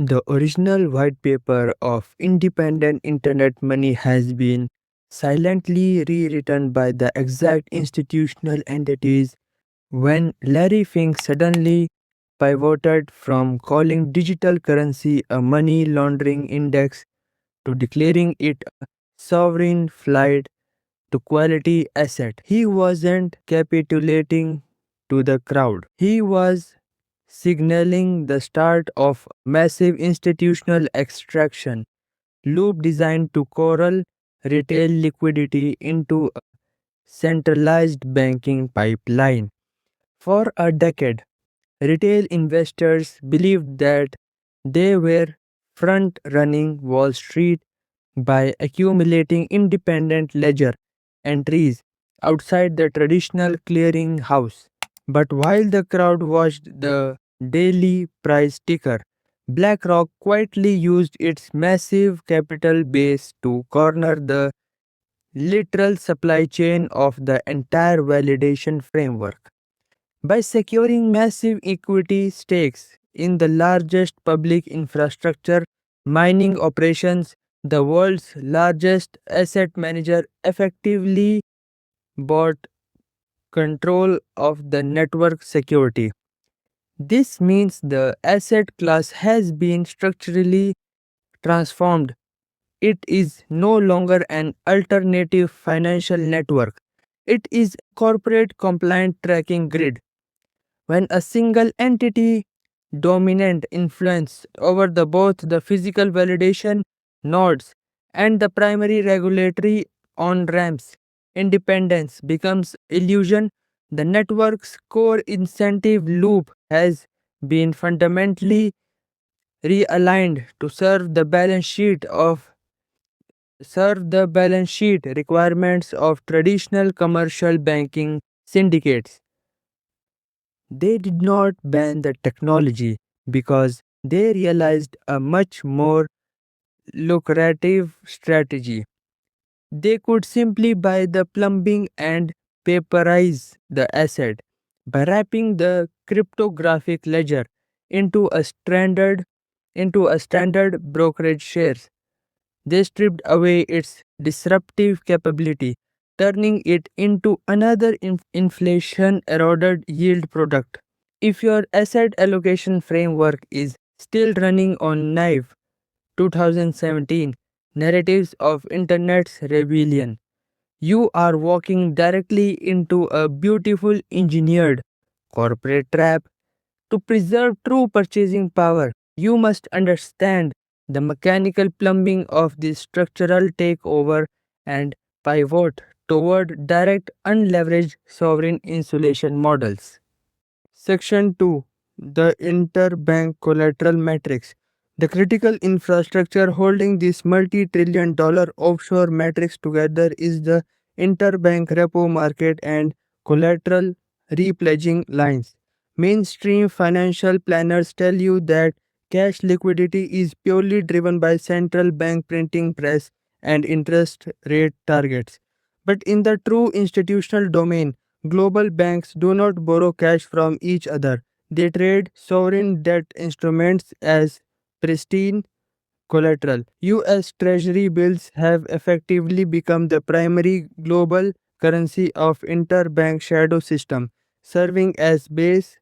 The original white paper of independent internet money has been silently rewritten by the exact institutional entities when Larry Fink suddenly pivoted from calling digital currency a money laundering index to declaring it a sovereign flight to quality asset. He wasn't capitulating to the crowd. He was signaling the start of massive institutional extraction loop designed to corral retail liquidity into a centralized banking pipeline. For a decade, retail investors believed that they were front running Wall Street by accumulating independent ledger entries outside the traditional clearing house. But while the crowd watched the daily price ticker, BlackRock quietly used its massive capital base to corner the literal supply chain of the entire validation framework. By securing massive equity stakes in the largest public infrastructure mining operations, the world's largest asset manager effectively bought control of the network security. This means the asset class has been structurally transformed. It is no longer an alternative financial network. It is a corporate compliant tracking grid. When a single entity dominant influence over both the physical validation nodes and the primary regulatory on ramps, independence becomes illusion. The network's core incentive loop has been fundamentally realigned to serve the balance sheet requirements of traditional commercial banking syndicates. They did not ban the technology because they realized a much more lucrative strategy. They could simply buy the plumbing and paperize the asset by wrapping the cryptographic ledger into a standard brokerage shares. They stripped away its disruptive capability, turning it into another inflation eroded yield product. If your asset allocation framework is still running on Naive 2017 narratives of internet's rebellion, you are walking directly into a beautiful engineered corporate trap. To preserve true purchasing power, you must understand the mechanical plumbing of this structural takeover and pivot toward direct unleveraged sovereign insulation models. Section 2. The Interbank Collateral Matrix. The critical infrastructure holding this multi-trillion-dollar offshore matrix together is the interbank repo market and collateral repledging lines. Mainstream financial planners tell you that cash liquidity is purely driven by central bank printing press and interest rate targets. But in the true institutional domain, global banks do not borrow cash from each other. They trade sovereign debt instruments as pristine collateral. US Treasury bills have effectively become the primary global currency of interbank shadow system, serving as base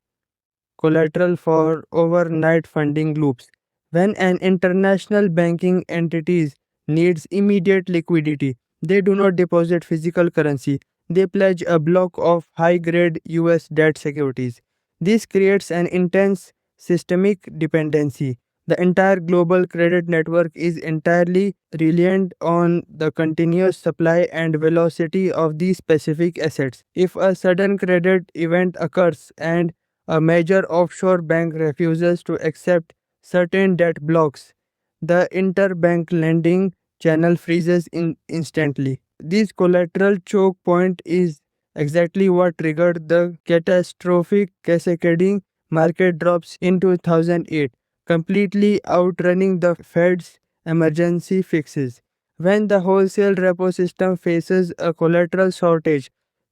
collateral for overnight funding loops. When an international banking entity needs immediate liquidity, they do not deposit physical currency, they pledge a block of high grade US debt securities. This creates an intense systemic dependency. The entire global credit network is entirely reliant on the continuous supply and velocity of these specific assets. If a sudden credit event occurs and a major offshore bank refuses to accept certain debt blocks, the interbank lending channel freezes instantly. This collateral choke point is exactly what triggered the catastrophic cascading market drops in 2008, completely outrunning the Fed's emergency fixes. When the wholesale repo system faces a collateral shortage,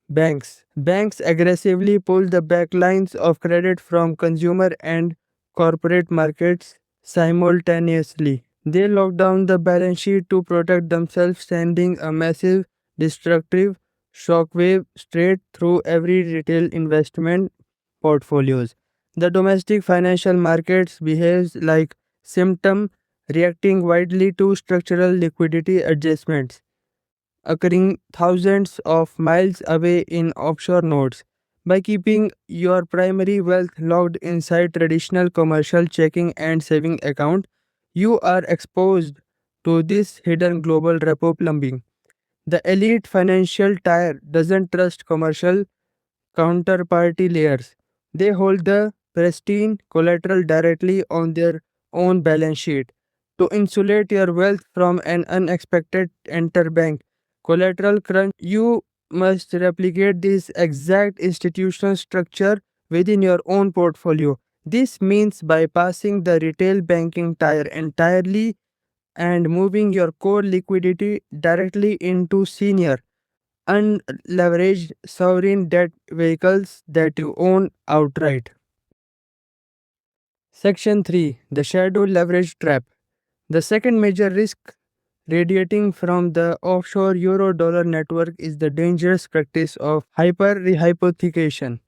banks aggressively pull the backlines of credit from consumer and corporate markets, simultaneously. They lock down the balance sheet to protect themselves, sending a massive destructive shockwave straight through every retail investment portfolios. The domestic financial markets behaves like symptom reacting widely to structural liquidity adjustments occurring thousands of miles away in offshore nodes. By keeping your primary wealth locked inside traditional commercial checking and saving account, you are exposed to this hidden global repo plumbing. The elite financial tier doesn't trust commercial counterparty layers. They hold the pristine collateral directly on their own balance sheet. To insulate your wealth from an unexpected interbank collateral crunch, you must replicate this exact institutional structure within your own portfolio. This means bypassing the retail banking tier entirely and moving your core liquidity directly into senior unleveraged sovereign debt vehicles that you own outright. Section 3. The Shadow Leverage Trap. The second major risk radiating from the offshore euro dollar network is the dangerous practice of hypothecation.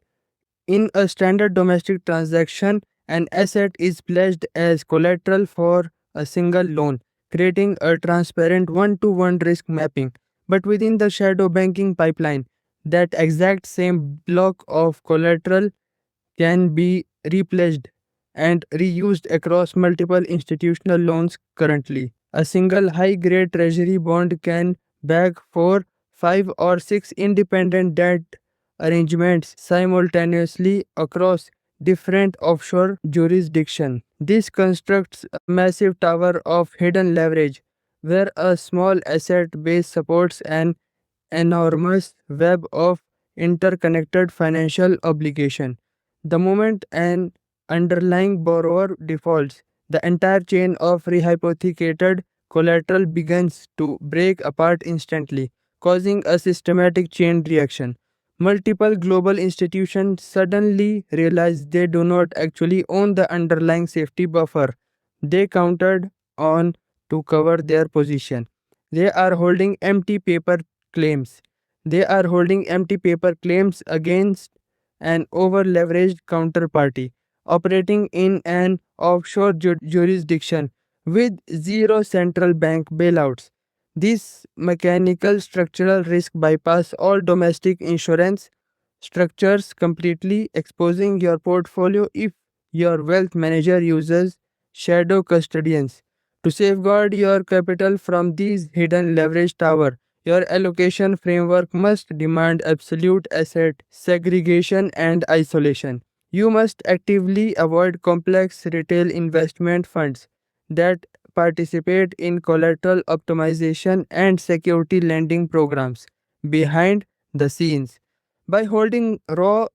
In a standard domestic transaction, an asset is pledged as collateral for a single loan, creating a transparent one to one risk mapping. But within the shadow banking pipeline, that exact same block of collateral can be repledged and reused across multiple institutional loans currently. A single high grade treasury bond can back 4, 5, or 6 independent debt arrangements simultaneously across different offshore jurisdictions. This constructs a massive tower of hidden leverage where a small asset base supports an enormous web of interconnected financial obligation. The moment an underlying borrower defaults, the entire chain of rehypothecated collateral begins to break apart instantly, causing a systematic chain reaction. Multiple global institutions suddenly realize they do not actually own the underlying safety buffer they counted on to cover their position. They are holding empty paper claims. They are holding empty paper claims against an over leveraged counterparty operating in an offshore jurisdiction with zero central bank bailouts. This mechanical structural risk bypass all domestic insurance structures completely, exposing your portfolio if your wealth manager uses shadow custodians to safeguard your capital from these hidden leverage tower. Your allocation framework must demand absolute asset segregation and isolation. You must actively avoid complex retail investment funds that participate in collateral optimization and security lending programs behind the scenes. By holding raw,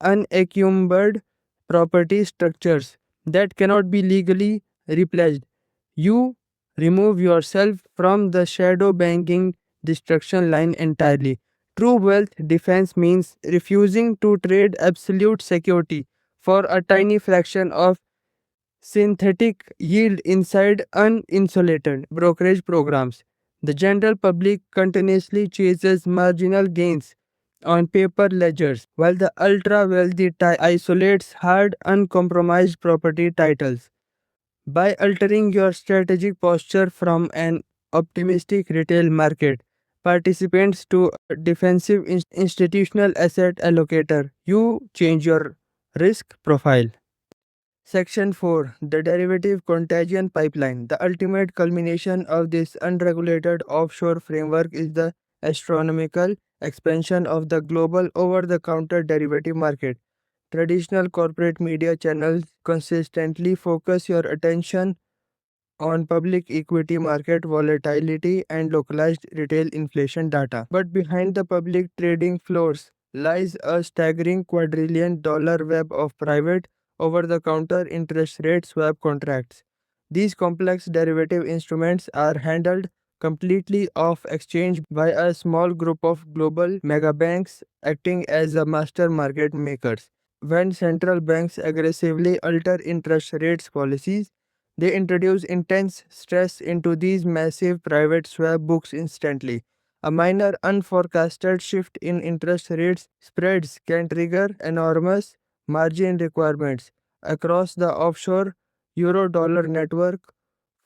unencumbered property structures that cannot be legally repledged, you remove yourself from the shadow banking destruction line entirely. True wealth defense means refusing to trade absolute security for a tiny fraction of synthetic yield inside uninsulated brokerage programs. The general public continuously chases marginal gains on paper ledgers, while the ultra wealthy isolates hard, uncompromised property titles. By altering your strategic posture from an optimistic retail market participants to a defensive institutional asset allocator, you change your risk profile. Section 4. The Derivative Contagion Pipeline. The ultimate culmination of this unregulated offshore framework is the astronomical expansion of the global over the counter derivative market. Traditional corporate media channels consistently focus your attention on public equity market volatility and localized retail inflation data. But behind the public trading floors lies a staggering quadrillion dollar web of private over the counter interest rate swap contracts. These complex derivative instruments are handled completely off exchange by a small group of global megabanks acting as a master market makers. When central banks aggressively alter interest rates policies, They introduce intense stress into these massive private swap books instantly. A minor unforecasted shift in interest rates spreads can trigger enormous margin requirements across the offshore euro dollar network,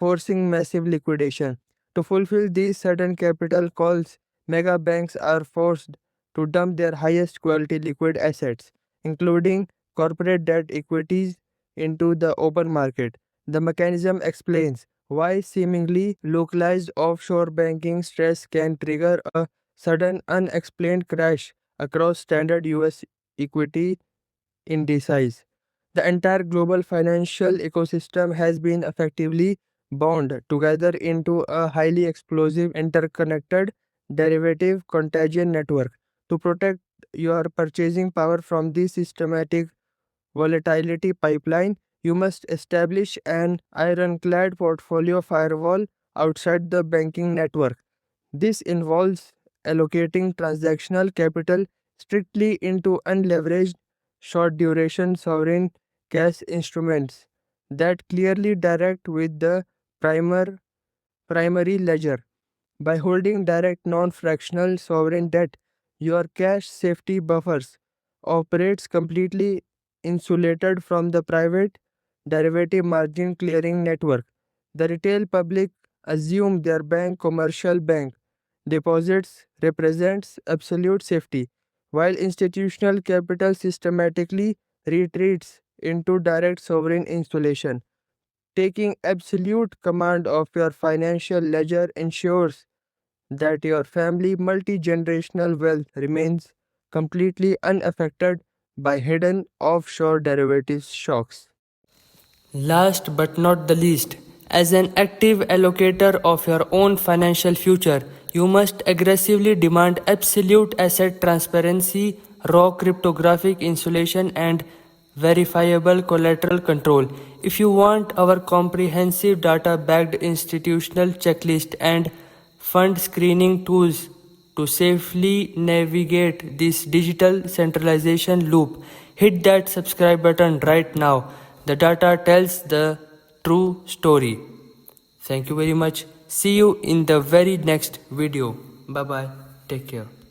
forcing massive liquidation. To fulfill these sudden capital calls, mega banks are forced to dump their highest quality liquid assets, including corporate debt equities, into the open market. The mechanism explains why seemingly localized offshore banking stress can trigger a sudden unexplained crash across standard US equity indices. The entire global financial ecosystem has been effectively bound together into a highly explosive, interconnected derivative contagion network. To protect your purchasing power from this systematic volatility pipeline, you must establish an ironclad portfolio firewall outside the banking network. This involves allocating transactional capital strictly into unleveraged, short duration sovereign cash instruments that clearly direct with the primer, primary ledger. By holding direct non-fractional sovereign debt, your cash safety buffers operates completely insulated from the private derivative margin clearing network. The retail public assume their bank commercial bank deposits represents absolute safety, while institutional capital systematically retreats into direct sovereign insulation. Taking absolute command of your financial ledger ensures that your family multi generational wealth remains completely unaffected by hidden offshore derivatives shocks. Last but not the least, as an active allocator of your own financial future, you must aggressively demand absolute asset transparency, raw cryptographic insulation, and verifiable collateral control. If you want our comprehensive data backed institutional checklist and fund screening tools to safely navigate this digital centralization loop, hit that subscribe button right now. The data tells the true story. Thank you very much. See you in the very next video. Bye bye. Take care.